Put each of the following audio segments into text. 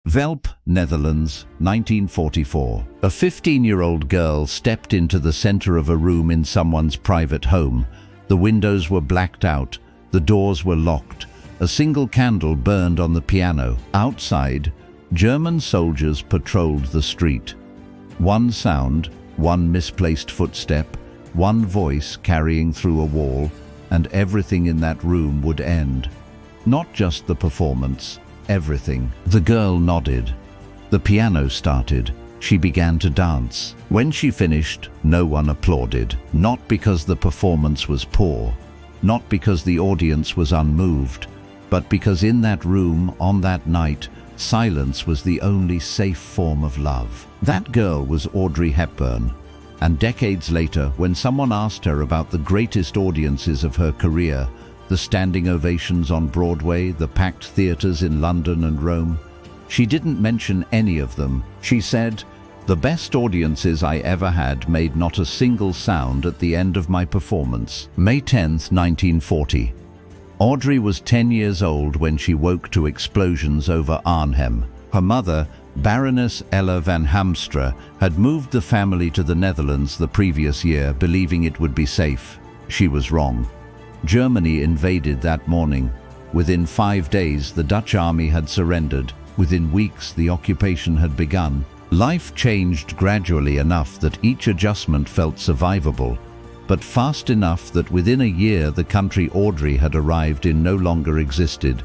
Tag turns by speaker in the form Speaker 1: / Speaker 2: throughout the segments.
Speaker 1: Velp, Netherlands, 1944. A 15-year-old girl stepped into the center of a room in someone's private home. The windows were blacked out, the doors were locked. A single candle burned on the piano. Outside, German soldiers patrolled the street. One sound, one misplaced footstep, one voice carrying through a wall, and everything in that room would end. Not just the performance, everything. The girl nodded. The piano started. She began to dance. When she finished, no one applauded. Not because the performance was poor, not because the audience was unmoved, but because in that room, on that night, silence was the only safe form of love. That girl was Audrey Hepburn. And decades later, when someone asked her about the greatest audiences of her career, the standing ovations on Broadway, the packed theaters in London and Rome, she didn't mention any of them. She said, "The best audiences I ever had made not a single sound at the end of my performance." May 10th, 1940. Audrey was 10 years old when she woke to explosions over Arnhem. Her mother, Baroness Ella van Hamstra, had moved the family to the Netherlands the previous year, believing it would be safe. She was wrong. Germany invaded that morning. Within 5 days, the Dutch army had surrendered. Within weeks, the occupation had begun. Life changed gradually enough that each adjustment felt survivable, but fast enough that within a year the country Audrey had arrived in no longer existed.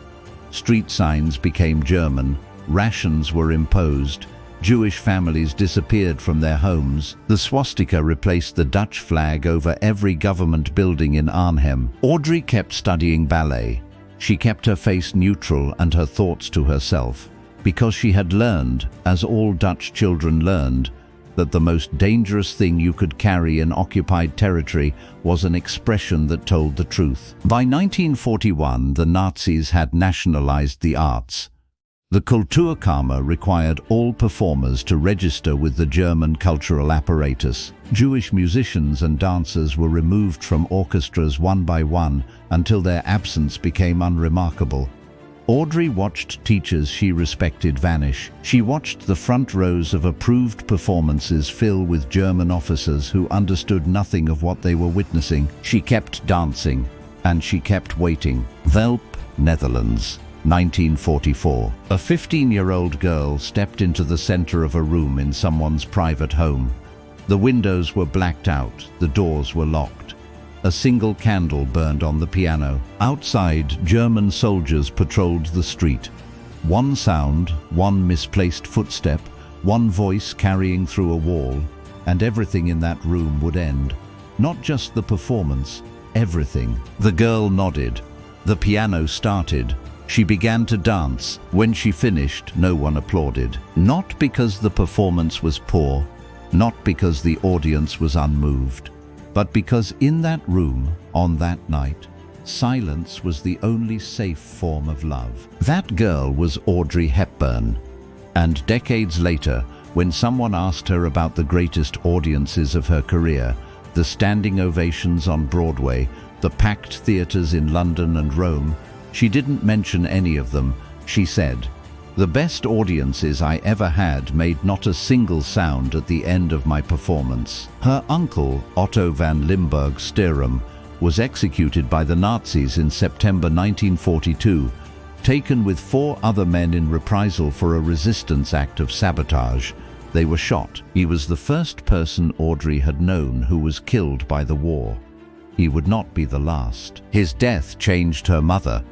Speaker 1: Street signs became German, rations were imposed, Jewish families disappeared from their homes. The swastika replaced the Dutch flag over every government building in Arnhem. Audrey kept studying ballet. She kept her face neutral and her thoughts to herself, because she had learned, as all Dutch children learned, that the most dangerous thing you could carry in occupied territory was an expression that told the truth. By 1941, the Nazis had nationalized the arts. The Kulturkammer required all performers to register with the German cultural apparatus. Jewish musicians and dancers were removed from orchestras one by one until their absence became unremarkable. Audrey watched teachers she respected vanish. She watched the front rows of approved performances fill with German officers who understood nothing of what they were witnessing. She kept dancing, and she kept waiting. Velp, Netherlands, 1944. A 15-year-old girl stepped into the center of a room in someone's private home. The windows were blacked out, the doors were locked. A single candle burned on the piano. Outside, German soldiers patrolled the street. One sound, one misplaced footstep, one voice carrying through a wall, and everything in that room would end. Not just the performance, everything. The girl nodded. The piano started. She began to dance. When she finished, no one applauded. Not because the performance was poor, not because the audience was unmoved, but because in that room, on that night, silence was the only safe form of love. That girl was Audrey Hepburn. And decades later, when someone asked her about the greatest audiences of her career, the standing ovations on Broadway, the packed theaters in London and Rome, she didn't mention any of them. She said, "The best audiences I ever had made not a single sound at the end of my performance." Her uncle, Otto van Limburg-Stirum, was executed by the Nazis in September 1942, taken with 4 other men in reprisal for a resistance act of sabotage. They were shot. He was the first person Audrey had known who was killed by the war. He would not be the last. His death changed her mother.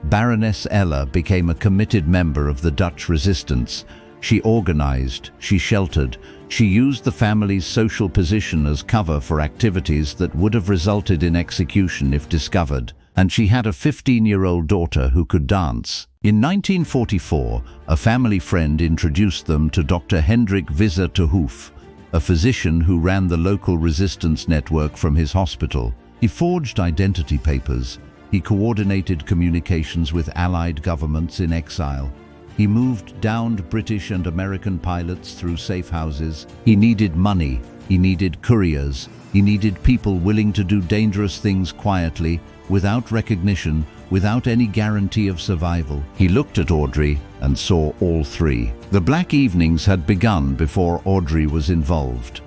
Speaker 1: Baroness Ella became a committed member of the Dutch resistance. She organized, she sheltered, she used the family's social position as cover for activities that would have resulted in execution if discovered. And she had a 15-year-old daughter who could dance. In 1944, a family friend introduced them to Dr. Hendrik Visser te Hoof, a physician who ran the local resistance network from his hospital. He forged identity papers. He coordinated communications with Allied governments in exile. He moved downed British and American pilots through safe houses. He needed money. He needed couriers. He needed people willing to do dangerous things quietly, without recognition, without any guarantee of survival. He looked at Audrey and saw all three. The black evenings had begun before Audrey was involved.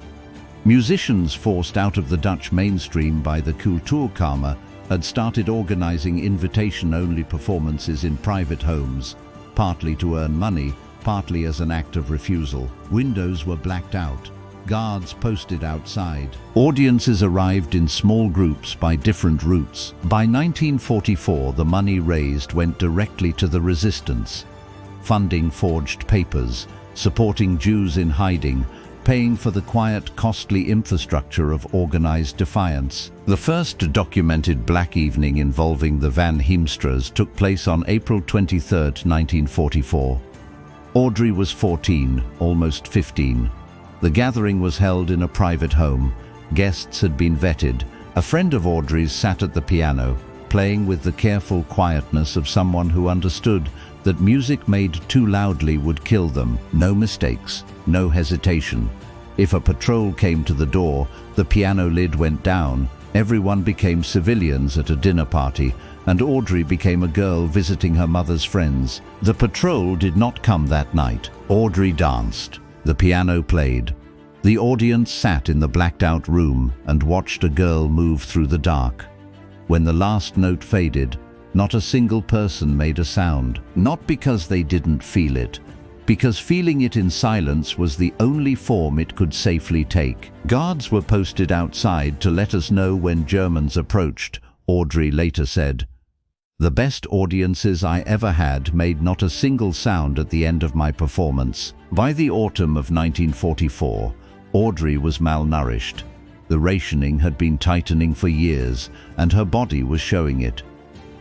Speaker 1: Musicians forced out of the Dutch mainstream by the Cultuurkamer had started organizing invitation-only performances in private homes, partly to earn money, partly as an act of refusal. Windows were blacked out. Guards posted outside. Audiences arrived in small groups by different routes. By 1944, the money raised went directly to the resistance, funding forged papers, supporting Jews in hiding, paying for the quiet, costly infrastructure of organized defiance. The first documented black evening involving the Van Heemstras took place on April 23, 1944. Audrey was 14, almost 15. The gathering was held in a private home. Guests had been vetted. A friend of Audrey's sat at the piano, playing with the careful quietness of someone who understood that music made too loudly would kill them. No mistakes, no hesitation. If a patrol came to the door, the piano lid went down. Everyone became civilians at a dinner party, and Audrey became a girl visiting her mother's friends. The patrol did not come that night. Audrey danced. The piano played. The audience sat in the blacked-out room and watched a girl move through the dark. When the last note faded, not a single person made a sound. Not because they didn't feel it, because feeling it in silence was the only form it could safely take. Guards were posted outside to let us know when Germans approached, Audrey later said. The best audiences I ever had made not a single sound at the end of my performance. By the autumn of 1944, Audrey was malnourished. The rationing had been tightening for years, and her body was showing it.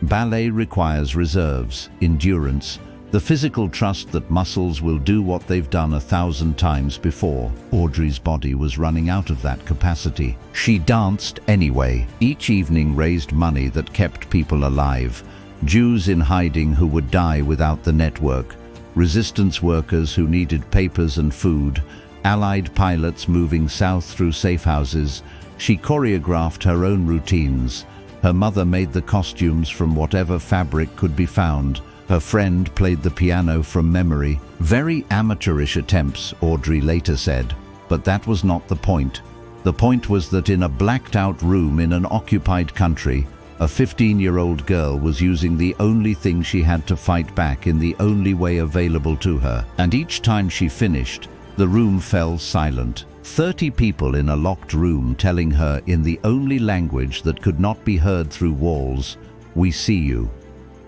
Speaker 1: Ballet requires reserves, endurance, the physical trust that muscles will do what they've done 1,000 times before. Audrey's body was running out of that capacity. She danced anyway. Each evening raised money that kept people alive. Jews in hiding who would die without the network, resistance workers who needed papers and food, Allied pilots moving south through safe houses. She choreographed her own routines. Her mother made the costumes from whatever fabric could be found. Her friend played the piano from memory. Very amateurish attempts, Audrey later said. But that was not the point. The point was that in a blacked-out room in an occupied country, a 15-year-old girl was using the only thing she had to fight back in the only way available to her. And each time she finished, the room fell silent. 30 people in a locked room telling her in the only language that could not be heard through walls, "We see you.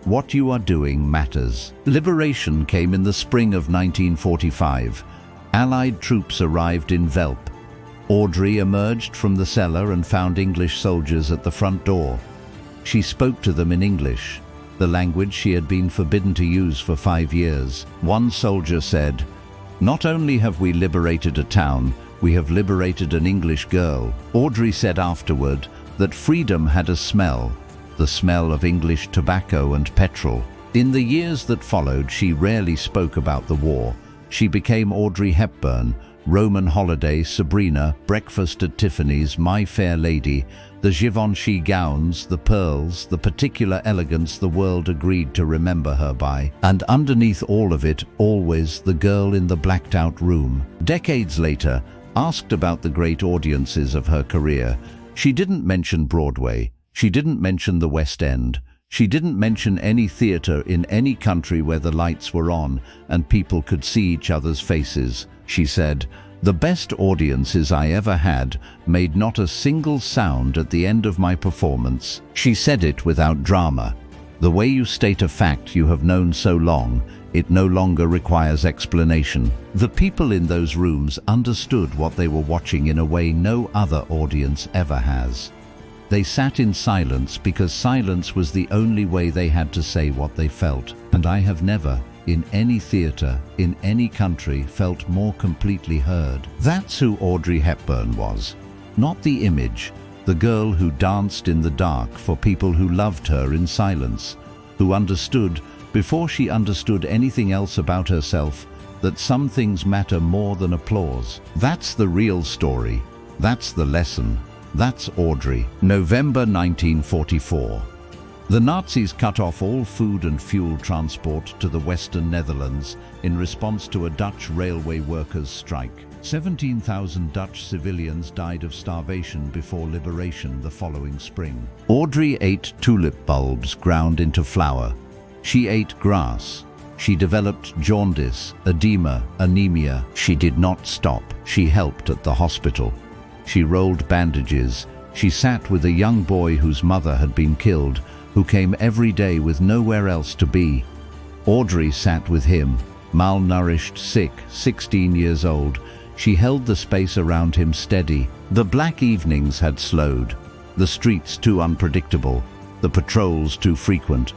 Speaker 1: What you are doing matters." Liberation came in the spring of 1945. Allied troops arrived in Velp. Audrey emerged from the cellar and found English soldiers at the front door. She spoke to them in English, the language she had been forbidden to use for 5 years. One soldier said, "Not only have we liberated a town, we have liberated an English girl." Audrey said afterward that freedom had a smell, the smell of English tobacco and petrol. In the years that followed, she rarely spoke about the war. She became Audrey Hepburn, Roman Holiday, Sabrina, Breakfast at Tiffany's, My Fair Lady, the Givenchy gowns, the pearls, the particular elegance the world agreed to remember her by. And underneath all of it, always the girl in the blacked-out room. Decades later, asked about the great audiences of her career, she didn't mention Broadway. She didn't mention the West End. She didn't mention any theater in any country where the lights were on and people could see each other's faces. She said, "The best audiences I ever had made not a single sound at the end of my performance." She said it without drama. The way you state a fact you have known so long, it no longer requires explanation. The people in those rooms understood what they were watching in a way no other audience ever has. They sat in silence because silence was the only way they had to say what they felt. And I have never, in any theater, in any country, felt more completely heard. That's who Audrey Hepburn was. Not the image, the girl who danced in the dark for people who loved her in silence, who understood, before she understood anything else about herself, that some things matter more than applause. That's the real story. That's the lesson. That's Audrey. November 1944. The Nazis cut off all food and fuel transport to the Western Netherlands in response to a Dutch railway workers' strike. 17,000 Dutch civilians died of starvation before liberation the following spring. Audrey ate tulip bulbs ground into flour. She ate grass. She developed jaundice, edema, anemia. She did not stop. She helped at the hospital. She rolled bandages. She sat with a young boy whose mother had been killed, who came every day with nowhere else to be. Audrey sat with him, malnourished, sick, 16 years old. She held the space around him steady. The black evenings had slowed, the streets too unpredictable, the patrols too frequent.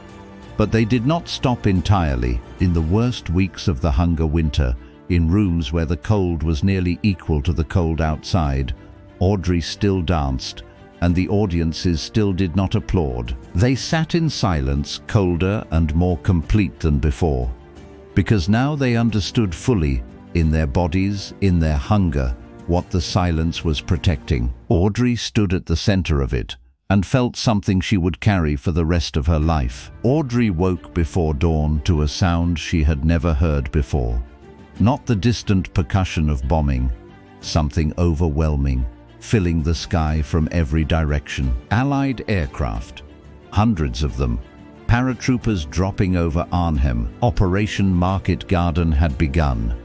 Speaker 1: But they did not stop entirely. In the worst weeks of the hunger winter, in rooms where the cold was nearly equal to the cold outside, Audrey still danced, and the audiences still did not applaud. They sat in silence, colder and more complete than before, because now they understood fully, in their bodies, in their hunger, what the silence was protecting. Audrey stood at the center of it, and felt something she would carry for the rest of her life. Audrey woke before dawn to a sound she had never heard before. Not the distant percussion of bombing, something overwhelming, filling the sky from every direction. Allied aircraft, hundreds of them, paratroopers dropping over Arnhem. Operation Market Garden had begun.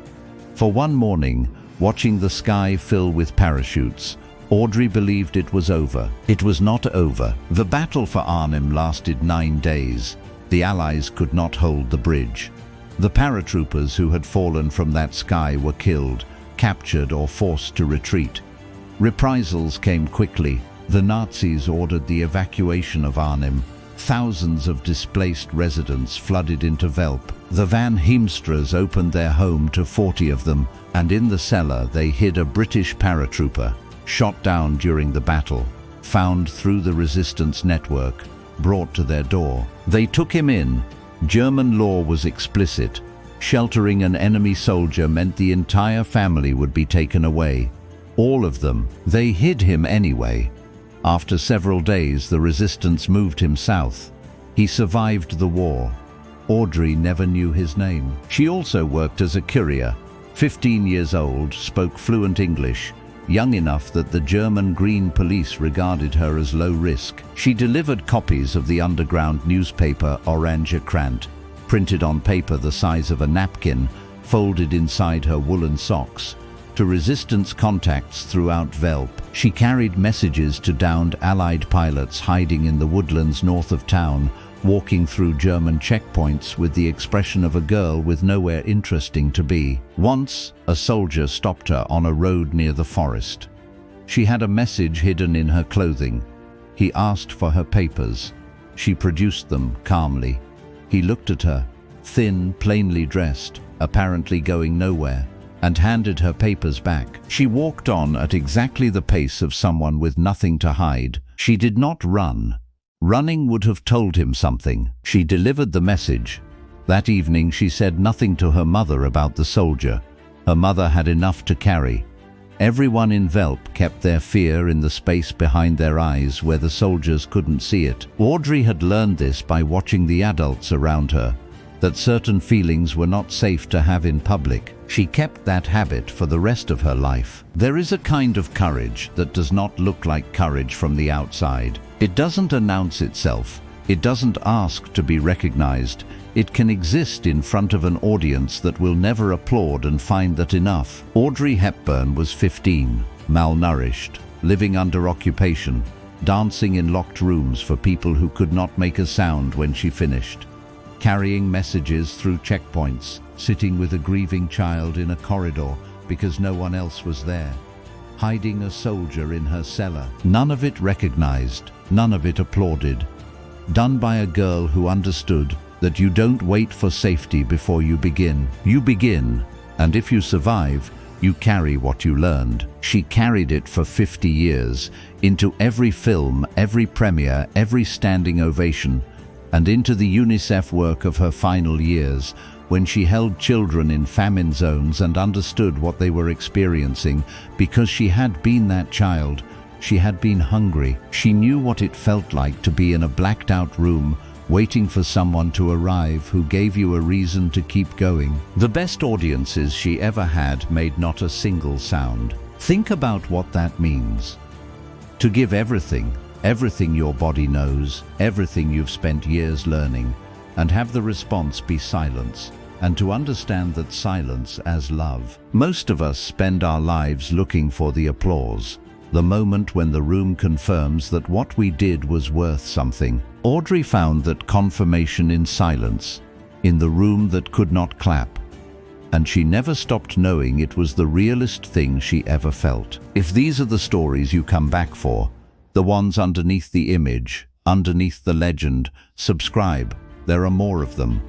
Speaker 1: For one morning, watching the sky fill with parachutes, Audrey believed it was over. It was not over. The battle for Arnhem lasted 9 days. The Allies could not hold the bridge. The paratroopers who had fallen from that sky were killed, captured or forced to retreat. Reprisals came quickly. The Nazis ordered the evacuation of Arnhem. Thousands of displaced residents flooded into Velp. The Van Heemstras opened their home to 40 of them, and in the cellar they hid a British paratrooper, shot down during the battle, found through the resistance network, brought to their door. They took him in. German law was explicit. Sheltering an enemy soldier meant the entire family would be taken away. All of them. They hid him anyway. After several days, the resistance moved him south. He survived the war. Audrey never knew his name. She also worked as a courier. 15 years old, spoke fluent English, young enough that the German Green Police regarded her as low risk. She delivered copies of the underground newspaper Orange Krant, printed on paper the size of a napkin, folded inside her woolen socks, to resistance contacts throughout Velp. She carried messages to downed Allied pilots hiding in the woodlands north of town, walking through German checkpoints with the expression of a girl with nowhere interesting to be. Once, a soldier stopped her on a road near the forest. She had a message hidden in her clothing. He asked for her papers. She produced them calmly. He looked at her, thin, plainly dressed, apparently going nowhere, and handed her papers back. She walked on at exactly the pace of someone with nothing to hide. She did not run. Running would have told him something. She delivered the message. That evening she said nothing to her mother about the soldier. Her mother had enough to carry. Everyone in Velp kept their fear in the space behind their eyes where the soldiers couldn't see it. Audrey had learned this by watching the adults around her, that certain feelings were not safe to have in public. She kept that habit for the rest of her life. There is a kind of courage that does not look like courage from the outside. It doesn't announce itself. It doesn't ask to be recognized. It can exist in front of an audience that will never applaud and find that enough. Audrey Hepburn was 15, malnourished, living under occupation, dancing in locked rooms for people who could not make a sound when she finished, carrying messages through checkpoints, sitting with a grieving child in a corridor because no one else was there, hiding a soldier in her cellar. None of it recognized, none of it applauded. Done by a girl who understood that you don't wait for safety before you begin. You begin, and if you survive, you carry what you learned. She carried it for 50 years, into every film, every premiere, every standing ovation, and into the UNICEF work of her final years, when she held children in famine zones and understood what they were experiencing because she had been that child. She had been hungry. She knew what it felt like to be in a blacked-out room, waiting for someone to arrive who gave you a reason to keep going. The best audiences she ever had made not a single sound. Think about what that means. To give everything, everything your body knows, everything you've spent years learning, and have the response be silence, and to understand that silence as love. Most of us spend our lives looking for the applause, the moment when the room confirms that what we did was worth something. Audrey found that confirmation in silence, in the room that could not clap, and she never stopped knowing it was the realest thing she ever felt. If these are the stories you come back for, the ones underneath the image, underneath the legend, subscribe. There are more of them.